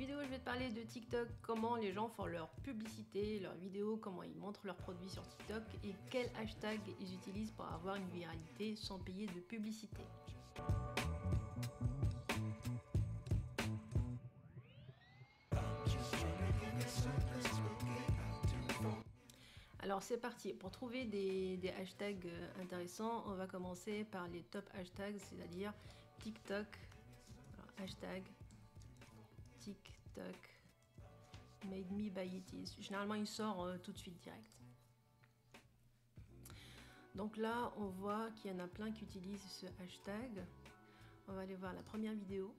vidéo, je vais te parler de TikTok, comment les gens font leur publicité, leurs vidéos, comment ils montrent leurs produits sur TikTok et quel hashtag ils utilisent pour avoir une viralité sans payer de publicité. Alors c'est parti, pour trouver des hashtags intéressants, on va commencer par les top hashtags, c'est-à-dire TikTok, alors, hashtag TikTok made me buy it. Généralement il sort tout de suite direct. Donc là on voit qu'il y en a plein qui utilisent ce hashtag. On va aller voir la première vidéo,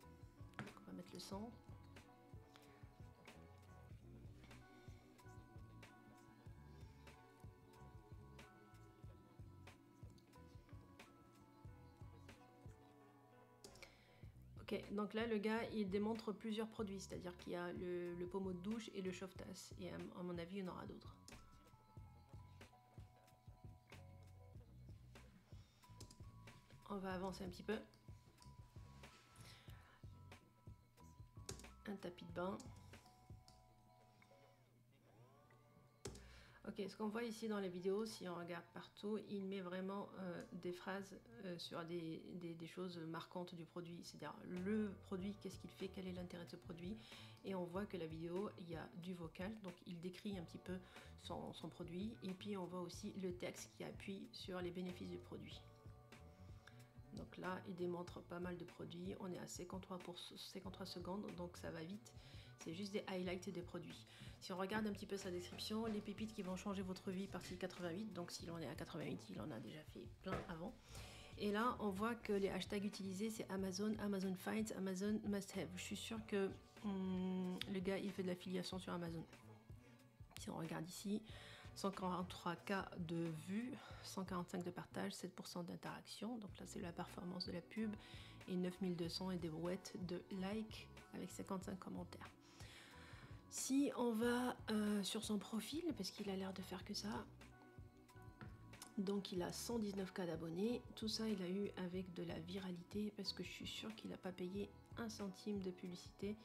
donc, on va mettre le son. Ok, donc là le gars il démontre plusieurs produits, c'est-à-dire qu'il y a le pommeau de douche et le chauffe-tasse, et à mon avis il y en aura d'autres. On va avancer un petit peu. Un tapis de bain. Ok, ce qu'on voit ici dans les vidéos, si on regarde partout, il met vraiment des phrases sur des choses marquantes du produit. C'est-à-dire le produit, qu'est-ce qu'il fait, quel est l'intérêt de ce produit. Et on voit que la vidéo, il y a du vocal, donc il décrit un petit peu son produit. Et puis on voit aussi le texte qui appuie sur les bénéfices du produit. Donc là, il démontre pas mal de produits. On est à 53 secondes, donc ça va vite. C'est juste des highlights des produits. Si on regarde un petit peu sa description, les pépites qui vont changer votre vie, partie 88. Donc s'il en est à 88, il en a déjà fait plein avant. Et là, on voit que les hashtags utilisés, c'est Amazon, Amazon Finds, Amazon Must Have. Je suis sûre que le gars, il fait de l'affiliation sur Amazon. Si on regarde ici, 143K de vues, 145 de partage, 7% d'interaction. Donc là, c'est la performance de la pub. Et 9200 et des brouettes de likes avec 55 commentaires. Si on va sur son profil, parce qu'il a l'air de faire que ça, donc il a 119K d'abonnés. Tout ça, il a eu avec de la viralité, parce que je suis sûre qu'il n'a pas payé un centime de publicité,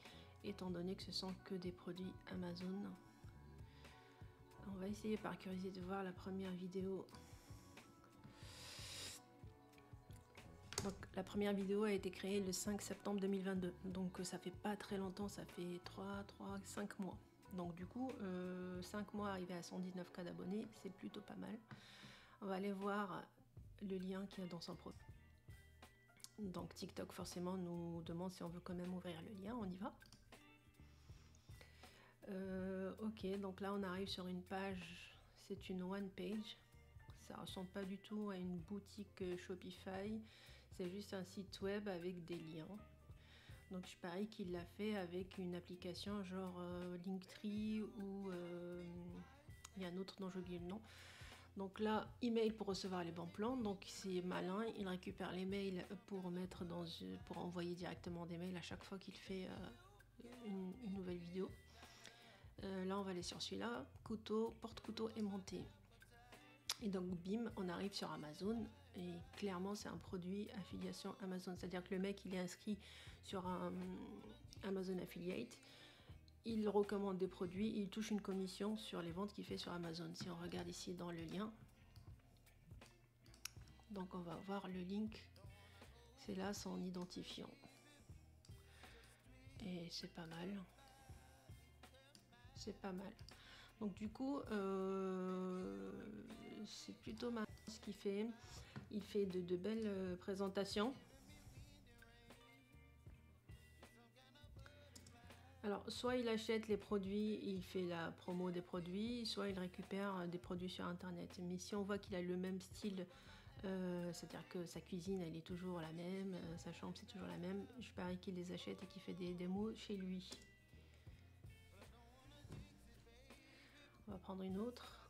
étant donné que ce sont que des produits Amazon. On va essayer par curiosité de voir la première vidéo. Donc la première vidéo a été créée le 5 septembre 2022. Donc ça fait pas très longtemps, ça fait 5 mois. Donc du coup, 5 mois arrivé à 119K d'abonnés, c'est plutôt pas mal. On va aller voir le lien qu'il y a dans son profil. Donc TikTok forcément nous demande si on veut quand même ouvrir le lien, on y va. Ok, donc là on arrive sur une page, c'est une one page, ça ressemble pas du tout à une boutique Shopify, c'est juste un site web avec des liens. Donc je parie qu'il l'a fait avec une application genre Linktree ou il y a un autre dont j'ai oublié le nom. Donc là, email pour recevoir les bons plans, donc c'est malin, il récupère les mails pour mettre pour envoyer directement des mails à chaque fois qu'il fait une nouvelle vidéo. Là on va aller sur celui-là, couteau, porte-couteau aimanté. Et donc bim, on arrive sur Amazon et clairement c'est un produit affiliation Amazon. C'est-à-dire que le mec il est inscrit sur un Amazon Affiliate, il recommande des produits, il touche une commission sur les ventes qu'il fait sur Amazon. Si on regarde ici dans le lien, donc on va voir le link, c'est là son identifiant. Et c'est pas mal. C'est pas mal. Donc du coup, c'est plutôt marrant ce qu'il fait. Il fait de belles présentations. Alors, soit il achète les produits, il fait la promo des produits, soit il récupère des produits sur Internet. Mais si on voit qu'il a le même style, c'est-à-dire que sa cuisine, elle est toujours la même, sa chambre, c'est toujours la même, je parie qu'il les achète et qu'il fait des démos chez lui. On va prendre une autre.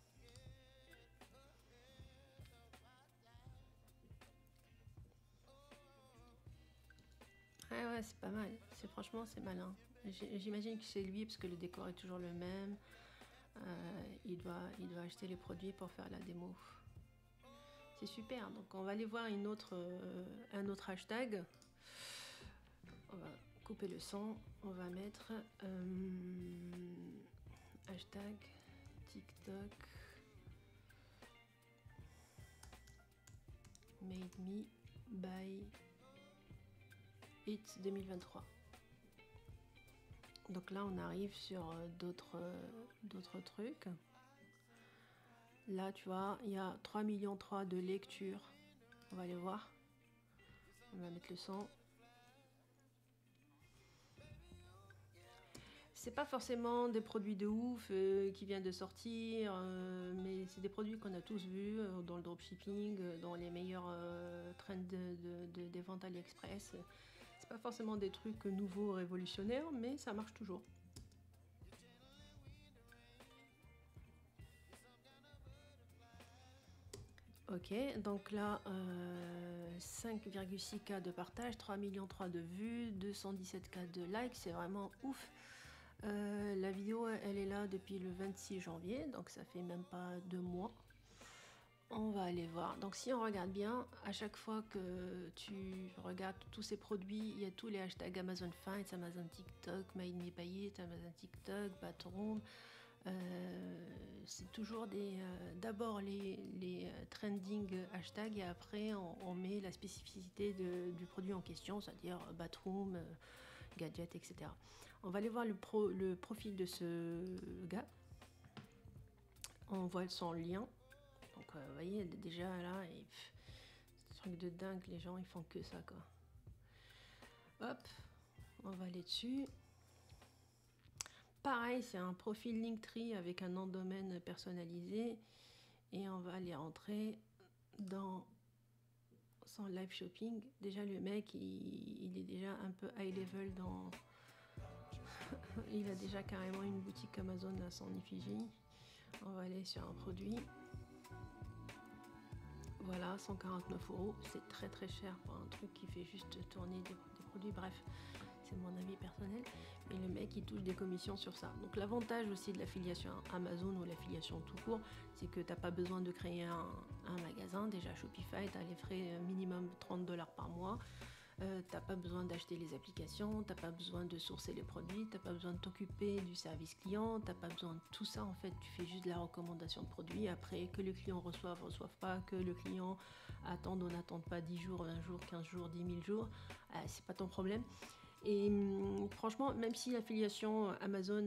Ouais, c'est pas mal. Franchement, c'est malin. J'imagine que c'est lui parce que le décor est toujours le même. Il doit acheter les produits pour faire la démo. C'est super. Donc on va aller voir un autre hashtag. On va couper le son. On va mettre hashtag TikTok made me by it 2023. Donc là on arrive sur d'autres trucs. Là tu vois il y a 3,3 millions de lectures. On va aller voir. On va mettre le son. C'est pas forcément des produits de ouf qui viennent de sortir, mais c'est des produits qu'on a tous vus dans le dropshipping, dans les meilleurs trends des ventes AliExpress. C'est pas forcément des trucs nouveaux, révolutionnaires, mais ça marche toujours. Ok, donc là, 5,6K de partage, 3,3 millions de vues, 217K de likes, c'est vraiment ouf. La vidéo, elle est là depuis le 26 janvier, donc ça fait même pas 2 mois. On va aller voir. Donc si on regarde bien, à chaque fois que tu regardes tous ces produits, il y a tous les hashtags Amazon Finds, Amazon TikTok, Made Me By It, Amazon TikTok, Batroom. C'est toujours d'abord les trending hashtags et après on met la spécificité du produit en question, c'est-à-dire Batroom, gadget, etc. On va aller voir le profil de ce gars. On voit son lien. Donc vous voyez déjà là, c'est un truc de dingue, les gens ils font que ça quoi. Hop, on va aller dessus. Pareil, c'est un profil Linktree avec un nom de domaine personnalisé. Et on va aller rentrer dans son live shopping. Déjà le mec il est déjà un peu high level dans... il a déjà carrément une boutique Amazon à son effigie. On va aller sur un produit. Voilà, 149 €, c'est très très cher pour un truc qui fait juste tourner des produits. Bref, c'est mon avis personnel. Mais le mec il touche des commissions sur ça. Donc l'avantage aussi de l'affiliation Amazon ou l'affiliation tout court, c'est que t'as pas besoin de créer un magasin. Déjà Shopify, tu as les frais minimum 30 $ par mois. T'as pas besoin d'acheter les applications, t'as pas besoin de sourcer les produits, t'as pas besoin de t'occuper du service client, t'as pas besoin de tout ça en fait, tu fais juste la recommandation de produits. Après que le client reçoive pas, que le client attende ou n'attende pas 10 jours, 20 jours, 15 jours, 10 000 jours, c'est pas ton problème. Et franchement, même si l'affiliation Amazon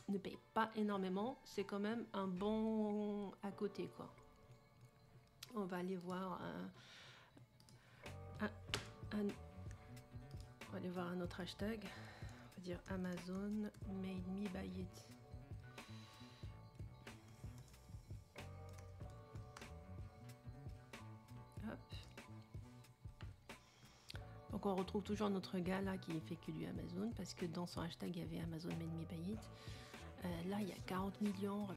ne paye pas énormément, c'est quand même un bon à côté quoi. On va aller voir on va aller voir un autre hashtag. On va dire Amazon Made Me By It. Hop. Donc on retrouve toujours notre gars là qui fait que du Amazon parce que dans son hashtag il y avait Amazon Made Me By It. Là il y a 40 millions.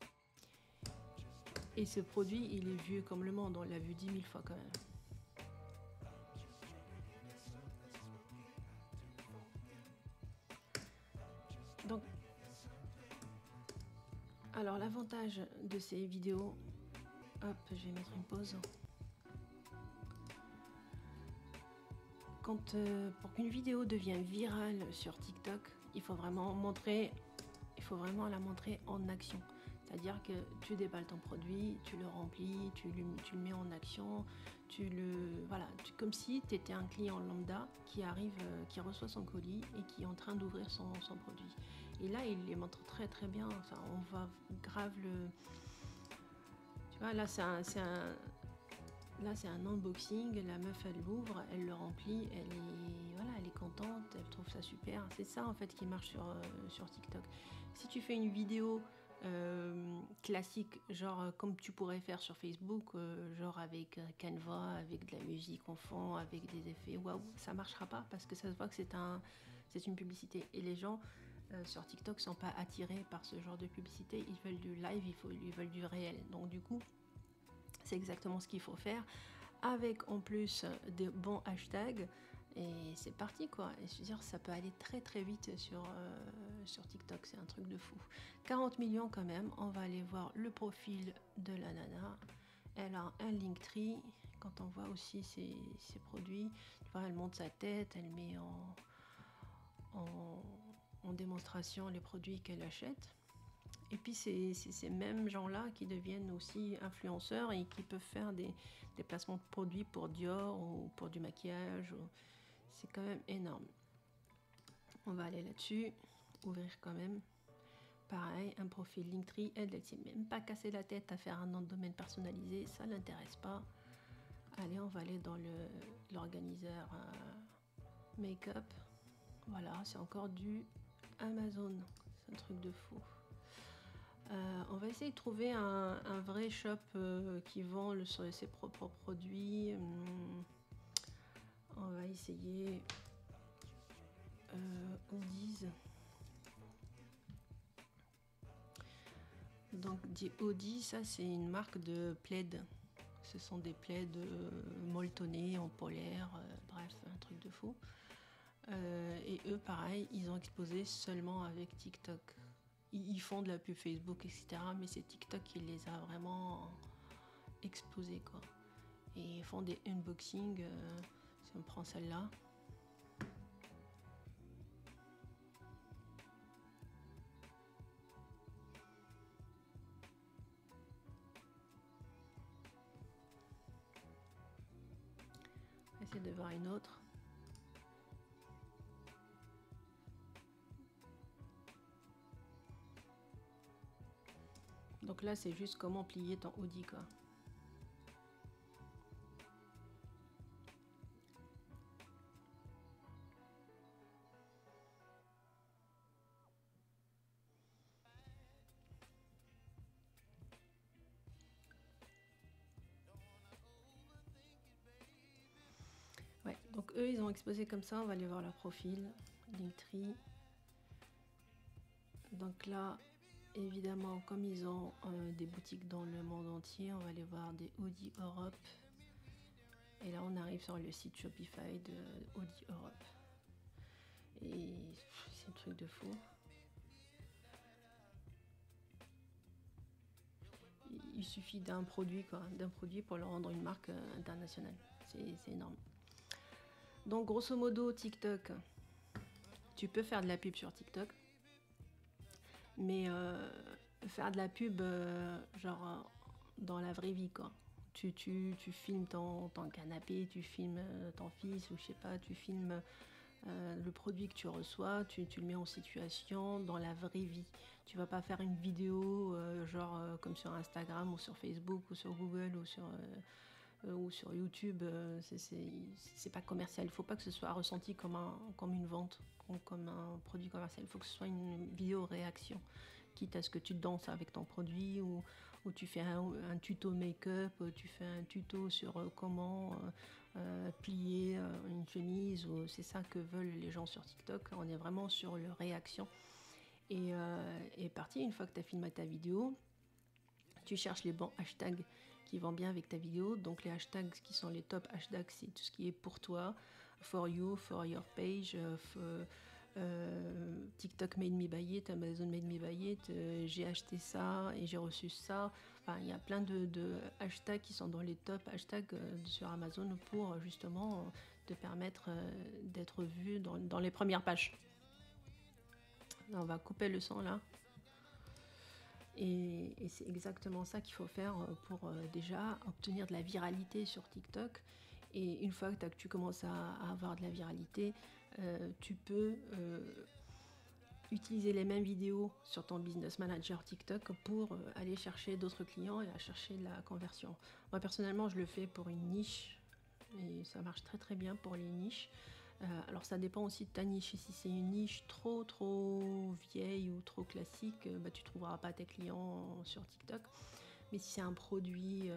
Et ce produit il est vieux comme le monde, on l'a vu 10 000 fois quand même. Donc, alors l'avantage de ces vidéos, hop, je vais mettre une pause. Quand, pour qu'une vidéo devienne virale sur TikTok, il faut vraiment la montrer en action. C'est-à-dire que tu déballes ton produit, tu le remplis, tu le mets en action, comme si tu étais un client lambda qui arrive, qui reçoit son colis et qui est en train d'ouvrir son produit. Et là, il les montre très très bien. Enfin, on va grave le... Tu vois, là c'est un unboxing, la meuf elle l'ouvre, elle le remplit, elle est contente, elle trouve ça super. C'est ça en fait qui marche sur TikTok. Si tu fais une vidéo classique, genre comme tu pourrais faire sur Facebook, genre avec Canva, avec de la musique en fond, avec des effets, waouh, ça marchera pas parce que ça se voit que c'est une publicité. Et les gens sur TikTok sont pas attirés par ce genre de publicité, ils veulent du live, ils veulent du réel. Donc du coup, c'est exactement ce qu'il faut faire avec en plus des bons hashtags et c'est parti quoi. Et je veux dire, ça peut aller très très vite sur TikTok, c'est un truc de fou. 40 millions quand même. On va aller voir le profil de la nana. Elle a un Linktree. Quand on voit aussi ses produits, tu vois, elle monte sa tête, elle met démonstration les produits qu'elle achète. Et puis c'est ces mêmes gens-là qui deviennent aussi influenceurs et qui peuvent faire des placements de produits pour Dior ou pour du maquillage. C'est quand même énorme. On va aller là-dessus, ouvrir quand même. Pareil, un profil Linktree, elle ne s'est même pas cassé la tête à faire un nom de domaine personnalisé, ça l'intéresse pas. Allez, on va aller dans l'organiseur make-up. Voilà, c'est encore du Amazon, c'est un truc de fou. On va essayer de trouver un vrai shop qui vend ses propres produits. On va essayer Odie's. Donc Odie, ça c'est une marque de plaids. Ce sont des plaids molletonnés en polaire, bref, un truc de fou. Et eux, pareil, ils ont exposé seulement avec TikTok. Ils font de la pub Facebook, etc. Mais c'est TikTok qui les a vraiment explosés, quoi. Et ils font des unboxings. Si on prend celle-là. On va essayer de voir une autre. Donc là, c'est juste comment plier ton Audi, quoi. Ouais, donc eux, ils ont exposé comme ça. On va aller voir leur profil. Linktree. Donc là, évidemment, comme ils ont des boutiques dans le monde entier, on va aller voir des Audi Europe. Et là, on arrive sur le site Shopify de Audi Europe. Et c'est un truc de fou. Il suffit d'un produit, quoi, d'un produit pour le rendre une marque internationale. C'est énorme. Donc, grosso modo, TikTok, tu peux faire de la pub sur TikTok. Mais faire de la pub, genre dans la vraie vie, quoi. Tu filmes ton canapé, tu filmes ton fils, ou je sais pas, tu filmes le produit que tu reçois, tu le mets en situation dans la vraie vie. Tu vas pas faire une vidéo comme sur Instagram ou sur Facebook ou sur Google ou sur YouTube. C'est pas commercial. Il faut pas que ce soit ressenti comme une vente, comme un produit commercial. Il faut que ce soit une vidéo réaction, quitte à ce que tu danses avec ton produit ou tu fais un tuto make-up, tu fais un tuto sur comment plier une chemise. C'est ça que veulent les gens sur TikTok. On est vraiment sur le réaction. Et parti, une fois que tu as filmé ta vidéo, tu cherches les bons hashtags qui vont bien avec ta vidéo. Donc les hashtags qui sont les top hashtags, c'est tout ce qui est pour toi, for you, for your page, TikTok made me buy it, Amazon made me buy it, j'ai acheté ça et j'ai reçu ça. Enfin, il y a plein de hashtags qui sont dans les top hashtags sur Amazon pour justement te permettre d'être vu dans les premières pages. Là, on va couper le son là. Et c'est exactement ça qu'il faut faire pour déjà obtenir de la viralité sur TikTok. Et une fois que tu commences à avoir de la viralité, tu peux utiliser les mêmes vidéos sur ton business manager TikTok pour aller chercher d'autres clients et à chercher de la conversion. Moi personnellement, je le fais pour une niche et ça marche très très bien pour les niches. Alors ça dépend aussi de ta niche. Si c'est une niche trop vieille ou trop classique, tu trouveras pas tes clients sur TikTok. Mais si c'est un produit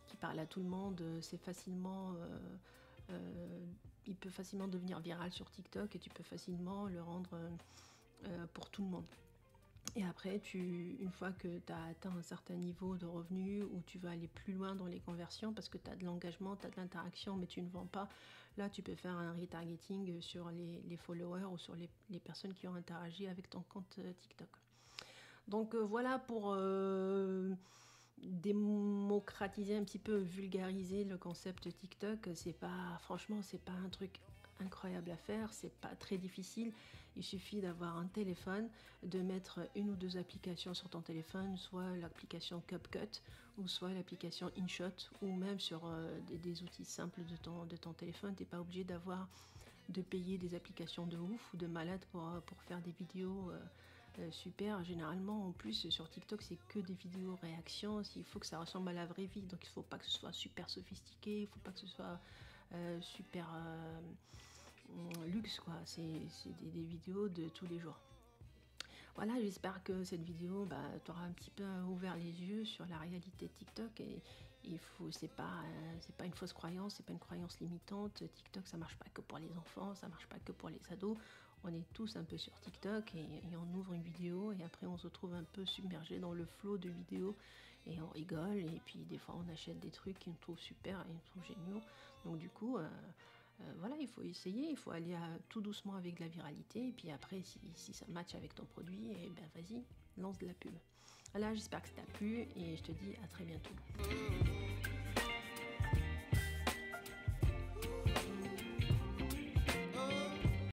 qui parle à tout le monde, c'est facilement, il peut facilement devenir viral sur TikTok et tu peux facilement le rendre pour tout le monde. Et après, une fois que tu as atteint un certain niveau de revenus où tu vas aller plus loin dans les conversions parce que tu as de l'engagement, tu as de l'interaction mais tu ne vends pas, là tu peux faire un retargeting sur les followers ou sur les personnes qui ont interagi avec ton compte TikTok. Donc voilà pour démocratiser un petit peu, vulgariser le concept TikTok. Franchement, c'est pas un truc incroyable à faire, c'est pas très difficile. Il suffit d'avoir un téléphone, de mettre une ou deux applications sur ton téléphone, soit l'application CapCut, ou soit l'application InShot, ou même sur des outils simples de ton téléphone. T'es pas obligé de payer des applications de ouf ou de malade pour faire des vidéos super. Généralement, en plus, sur TikTok, c'est que des vidéos réactions. Il faut que ça ressemble à la vraie vie, donc il faut pas que ce soit super sophistiqué, il faut pas que ce soit super luxe, quoi. C'est des vidéos de tous les jours. Voilà, j'espère que cette vidéo t'aura un petit peu ouvert les yeux sur la réalité de TikTok. Et c'est pas une fausse croyance, c'est pas une croyance limitante. TikTok, ça marche pas que pour les enfants, ça marche pas que pour les ados. On est tous un peu sur TikTok et on ouvre une vidéo et après on se retrouve un peu submergé dans le flot de vidéos et on rigole, et puis des fois on achète des trucs qu'on trouve super et qu'on trouve géniaux. Donc du coup, voilà, il faut essayer, il faut aller tout doucement avec de la viralité, et puis après si ça match avec ton produit, et ben vas-y, lance de la pub. Voilà, j'espère que ça t'a plu et je te dis à très bientôt.